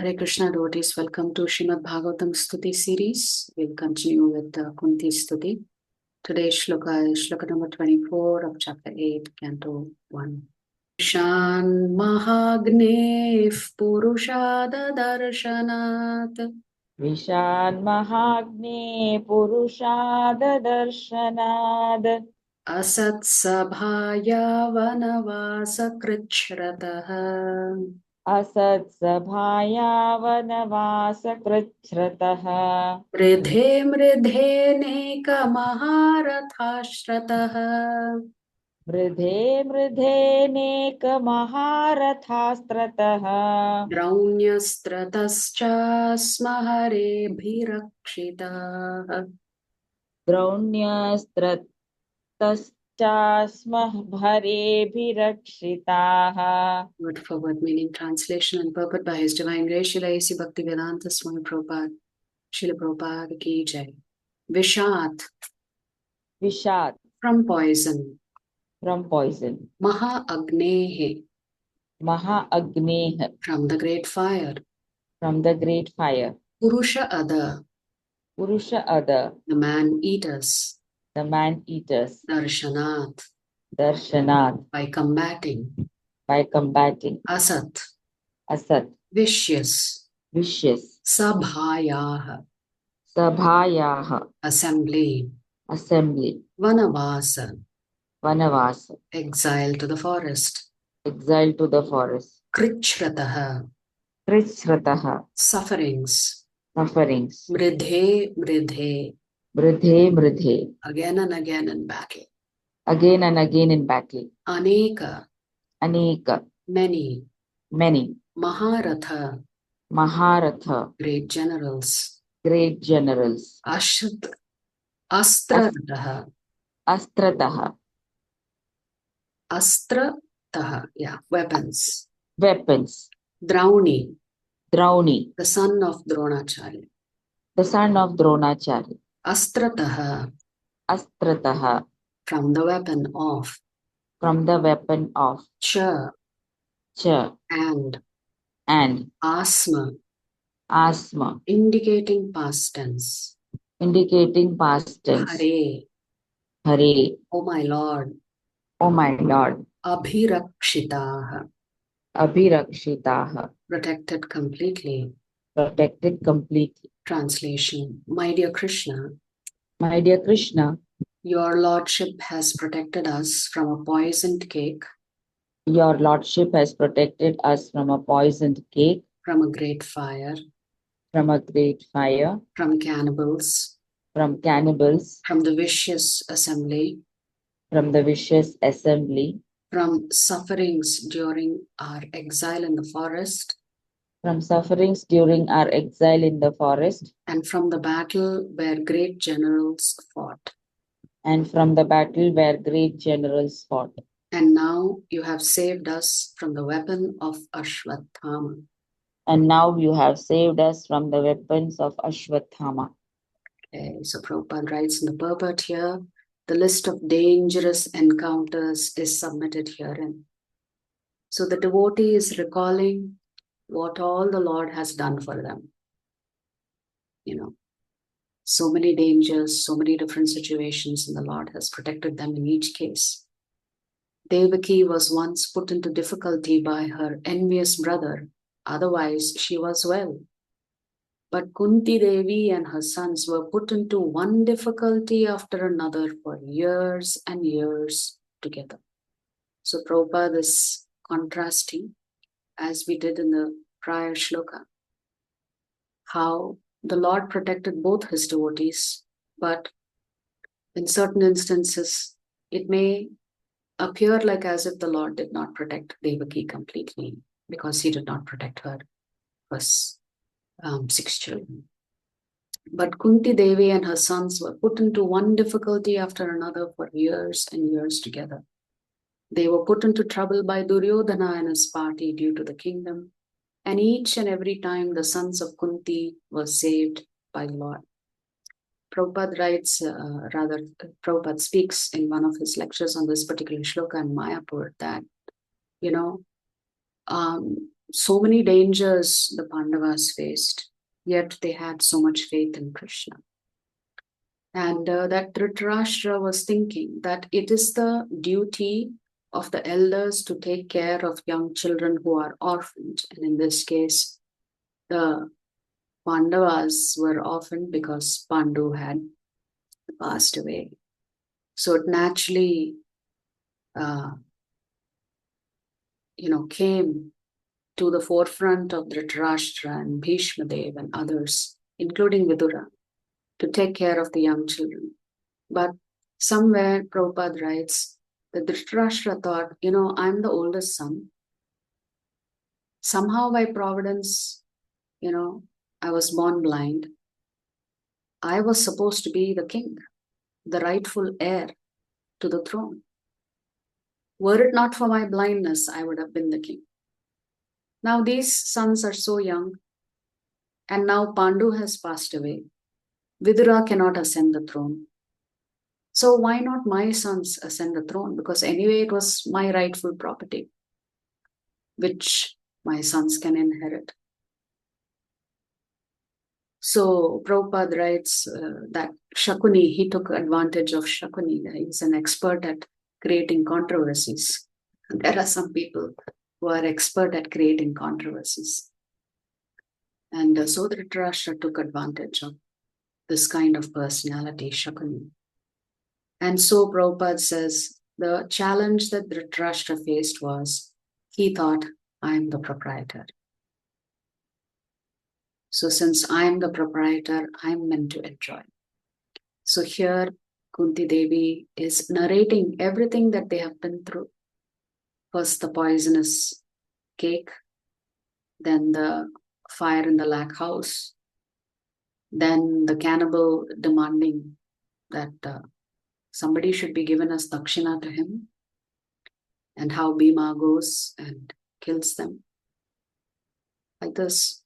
Hare Krishna devotees, welcome to Srimad Bhagavatam Stuti series. We'll continue with Kunti Stuti. Today's shloka is shloka number 24 of chapter 8, canto 1. Shan Mahagnef Purushada Darshanat Vishan Mahagne Purushada Darshanad Asat Sabhaya Vanavasa Krichrataha Asat Sabhaya Vanavasa Krichrataha Mridhe Mridhe Neka Maharathashrataha Mridhe Mridhe Nek Maharathastratah Draunyastratascha Bhirakshitaha. Draunyastratasmah Bhare Bhirakshitaha. Word for word meaning, translation and purport by His Divine Grace Srila A.C. Bhaktivedanta Swami Prabhupada. Srila Prabhupada ki jai. Vishat, Vishat, from poison. from poison. Maha Agnehe, Maha Agneh, from the great fire. from the great fire. Purusha Ada, Purusha Ada, the man eaters. the man eaters. Darshanat, Darshanat, by combating. by combating. Asat, Asat, vicious. vicious. Sabhayaha, Sabhayaha, assembly. assembly. Vanavasa, Vanavasa, exile to the forest. exile to the forest. Krichrataha, Krichrataha, sufferings. sufferings. Mridhe, mridhe, Mridhe, mridhe, again and again in battle. again and again in battle. Aneka, Aneka, many. many. Maharatha, Maharatha, great generals. great generals. Astrataha, Astrataha, astrataha, yeah, weapons. weapons. Drauni, Drauni, the son of Dronacharya. the son of Dronacharya. Astrataha, Astrataha, from the weapon of. from the weapon of. Cha, Cha, and. Asma, Indicating past tense. indicating past tense. Hare, Hare, O my Lord. O my Lord. Abhirakshitaha, Abhirakshitaha, protected completely. protected completely. Translation. My dear Krishna, My dear Krishna, your Lordship has protected us from a poisoned cake, your Lordship has protected us from a poisoned cake, from a great fire, from a great fire, from cannibals, from cannibals, from the vicious assembly, from the vicious assembly, from sufferings during our exile in the forest, from sufferings during our exile in the forest, and from the battle where great generals fought. and from the battle where great generals fought. And now you have saved us from the weapon of Ashwathama. And now you have saved us from the weapons of Ashwathama. Okay, so Prabhupada writes in the purport here, the list of dangerous encounters is submitted herein. So the devotee is recalling what all the Lord has done for them. You know, so many dangers, so many different situations, and the Lord has protected them in each case. Devaki was once put into difficulty by her envious brother. Otherwise, she was well. But Kunti Devi and her sons were put into one difficulty after another for years and years together. So Prabhupada is contrasting, as we did in the prior shloka, how the Lord protected both his devotees, but in certain instances, it may appear like as if the Lord did not protect Devaki completely because he did not protect her first 6 children. But Kunti Devi and her sons were put into one difficulty after another for years and years together. They were put into trouble by Duryodhana and his party due to the kingdom, and each and every time the sons of Kunti were saved by the Lord. Prabhupada writes, Prabhupada speaks in one of his lectures on this particular shloka in Mayapur that, so many dangers the Pandavas faced, yet they had so much faith in Krishna. And that Dhritarashtra was thinking that it is the duty of the elders to take care of young children who are orphaned. And in this case, the Pandavas were orphaned because Pandu had passed away. So it naturally, came to the forefront of Dhritarashtra and Bhishma Dev and others, including Vidura, to take care of the young children. But somewhere Prabhupada writes that Dhritarashtra thought, I'm the oldest son. Somehow by providence, I was born blind. I was supposed to be the king, the rightful heir to the throne. Were it not for my blindness, I would have been the king. Now these sons are so young, and now Pandu has passed away. Vidura cannot ascend the throne. So why not my sons ascend the throne? Because anyway, it was my rightful property, which my sons can inherit. So Prabhupada writes that Shakuni, he took advantage of Shakuni. He's an expert at creating controversies. And there are some people who are expert at creating controversies. And so Dhritarashtra took advantage of this kind of personality, Shakuni. And so Prabhupada says, the challenge that Dhritarashtra faced was, he thought, I am the proprietor. So since I am the proprietor, I'm meant to enjoy. So here, Kunti Devi is narrating everything that they have been through. First, the poisonous cake, then the fire in the lac house, then the cannibal demanding that somebody should be given as dakshina to him, and how Bhima goes and kills them. Like this,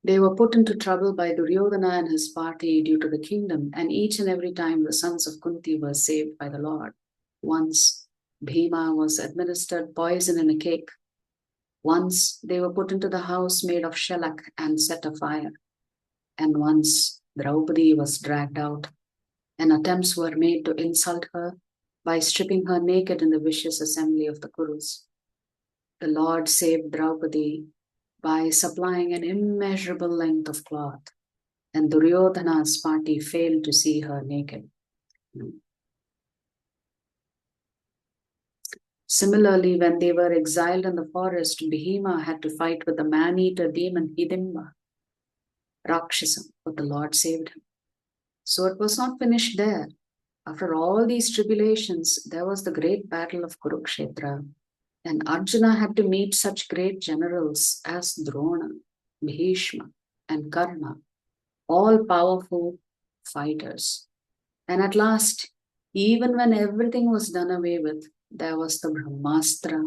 they were put into trouble by Duryodhana and his party due to the kingdom, and each and every time the sons of Kunti were saved by the Lord. Once Bhima was administered poison in a cake. Once they were put into the house made of shellac and set afire. And once Draupadi was dragged out, and attempts were made to insult her by stripping her naked in the vicious assembly of the Kurus. The Lord saved Draupadi by supplying an immeasurable length of cloth, and Duryodhana's party failed to see her naked. Similarly, when they were exiled in the forest, Bhima had to fight with the man-eater demon Hidimba, Rakshasa, but the Lord saved him. So it was not finished there. After all these tribulations, there was the great battle of Kurukshetra, and Arjuna had to meet such great generals as Drona, Bhishma, and Karna, all powerful fighters. And at last, even when everything was done away with, there was the Brahmastra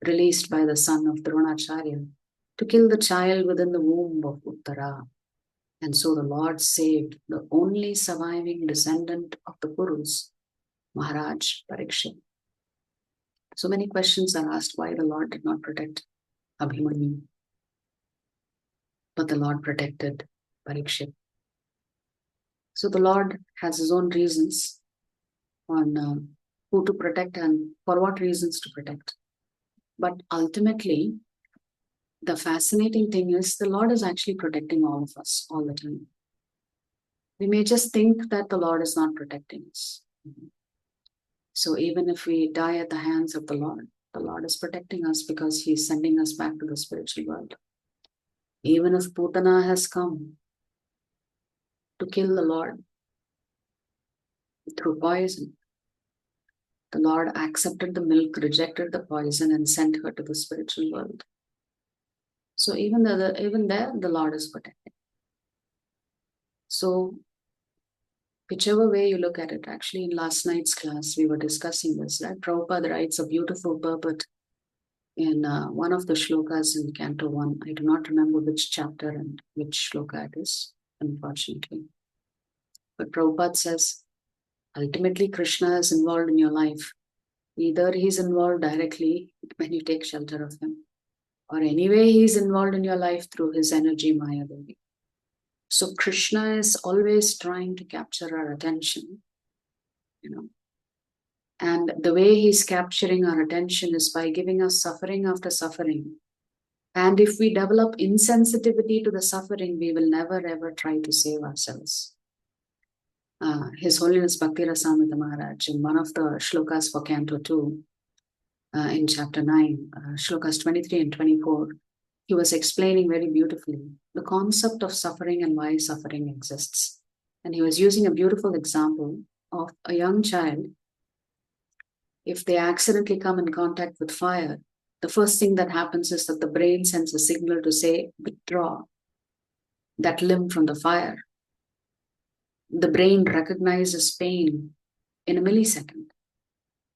released by the son of Dronacharya to kill the child within the womb of Uttara. And so the Lord saved the only surviving descendant of the Kurus, Maharaj Parikshit. So many questions are asked why the Lord did not protect Abhimanyu, but the Lord protected Parikshit. So the Lord has his own reasons on who to protect and for what reasons to protect. But ultimately, the fascinating thing is the Lord is actually protecting all of us all the time. We may just think that the Lord is not protecting us. So even if we die at the hands of the Lord is protecting us because he is sending us back to the spiritual world. Even if Putana has come to kill the Lord through poison, the Lord accepted the milk, rejected the poison, and sent her to the spiritual world. So even there, the Lord is protecting. So whichever way you look at it, actually in last night's class, we were discussing this, right? Prabhupada writes a beautiful purport in one of the shlokas in Canto 1. I do not remember which chapter and which shloka it is, unfortunately. But Prabhupada says, ultimately Krishna is involved in your life. Either he's involved directly when you take shelter of him, or anyway he's involved in your life through his energy, Maya Devi. So Krishna is always trying to capture our attention, and the way he's capturing our attention is by giving us suffering after suffering. And if we develop insensitivity to the suffering, we will never ever try to save ourselves. His Holiness Bhakti Rasamrita Maharaj, in one of the shlokas for Canto 2, in chapter 9, shlokas 23 and 24, he was explaining very beautifully the concept of suffering and why suffering exists. And he was using a beautiful example of a young child. If they accidentally come in contact with fire, the first thing that happens is that the brain sends a signal to say, withdraw that limb from the fire. The brain recognizes pain in a millisecond.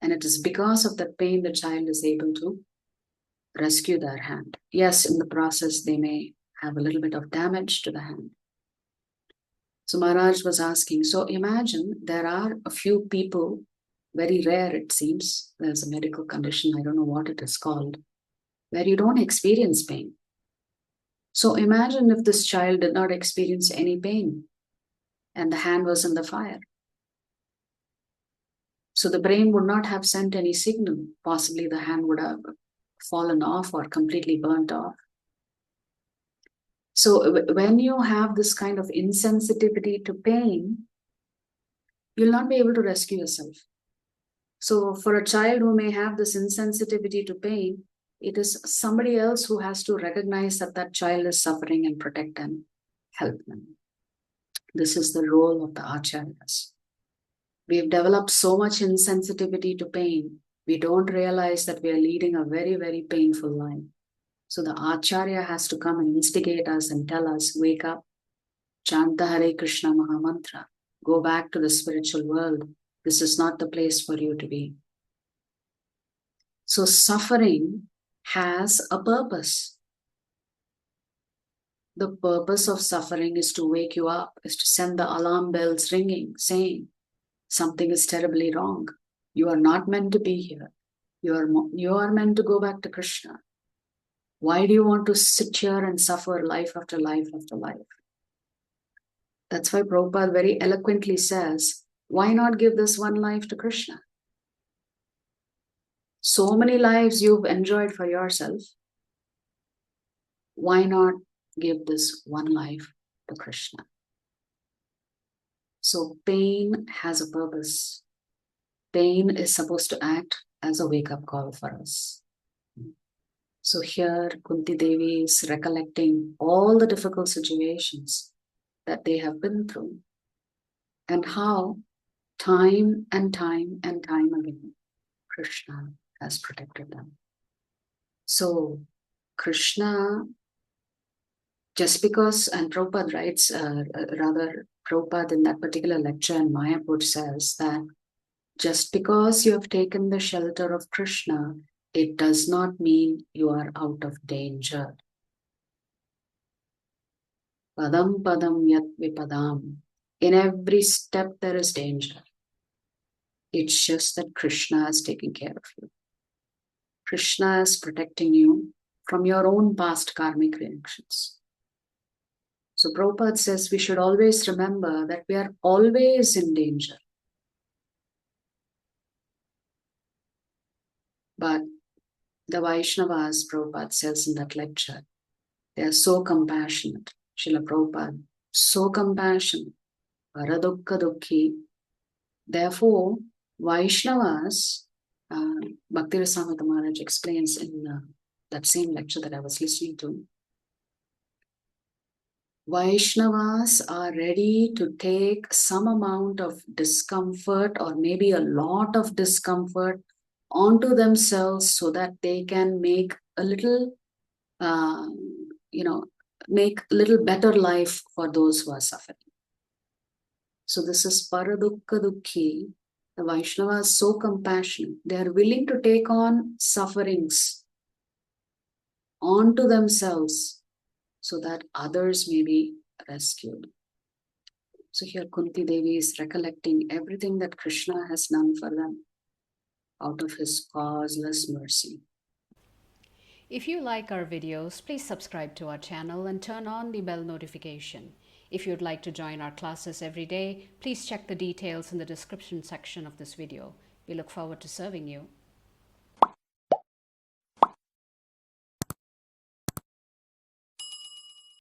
And it is because of that pain the child is able to rescue their hand. Yes, in the process, they may have a little bit of damage to the hand. So Maharaj was asking, so imagine there are a few people, very rare it seems, there's a medical condition, I don't know what it is called, where you don't experience pain. So imagine if this child did not experience any pain and the hand was in the fire. So the brain would not have sent any signal. Possibly the hand would have fallen off or completely burnt off. So when you have this kind of insensitivity to pain, you'll not be able to rescue yourself. So for a child who may have this insensitivity to pain, it is somebody else who has to recognize that that child is suffering and protect and help them. This is the role of the acharyas. We've developed so much insensitivity to pain, we don't realize that we are leading a very, very painful life. So the Acharya has to come and instigate us and tell us, wake up, chant the Hare Krishna Mahamantra, go back to the spiritual world. This is not the place for you to be. So suffering has a purpose. The purpose of suffering is to wake you up, is to send the alarm bells ringing, saying, something is terribly wrong. You are not meant to be here. You are meant to go back to Krishna. Why do you want to sit here and suffer life after life after life? That's why Prabhupada very eloquently says, why not give this one life to Krishna? So many lives you've enjoyed for yourself. Why not give this one life to Krishna? So pain has a purpose. Pain is supposed to act as a wake-up call for us. So here Kunti Devi is recollecting all the difficult situations that they have been through and how time and time and time again Krishna has protected them. So Krishna, just because, and Prabhupada writes, Prabhupada in that particular lecture in Mayapur says that just because you have taken the shelter of Krishna, it does not mean you are out of danger. Padam padam yat vipadam. In every step there is danger. It's just that Krishna is taking care of you. Krishna is protecting you from your own past karmic reactions. So Prabhupada says we should always remember that we are always in danger. But the Vaishnavas, Prabhupada says in that lecture, they are so compassionate. Srila Prabhupada, so compassionate. Paradukka dukhi. Therefore, Vaishnavas, Bhakti Rasamrita Maharaj explains in that same lecture that I was listening to, Vaishnavas are ready to take some amount of discomfort or maybe a lot of discomfort onto themselves so that they can make a little, make a little better life for those who are suffering. So this is Paradukka Dukhi. The Vaishnavas are so compassionate. They are willing to take on sufferings onto themselves so that others may be rescued. So here Kunti Devi is recollecting everything that Krishna has done for them out of his causeless mercy. If you like our videos, please subscribe to our channel and turn on the bell notification. If you'd like to join our classes every day, please check the details in the description section of this video. We look forward to serving you.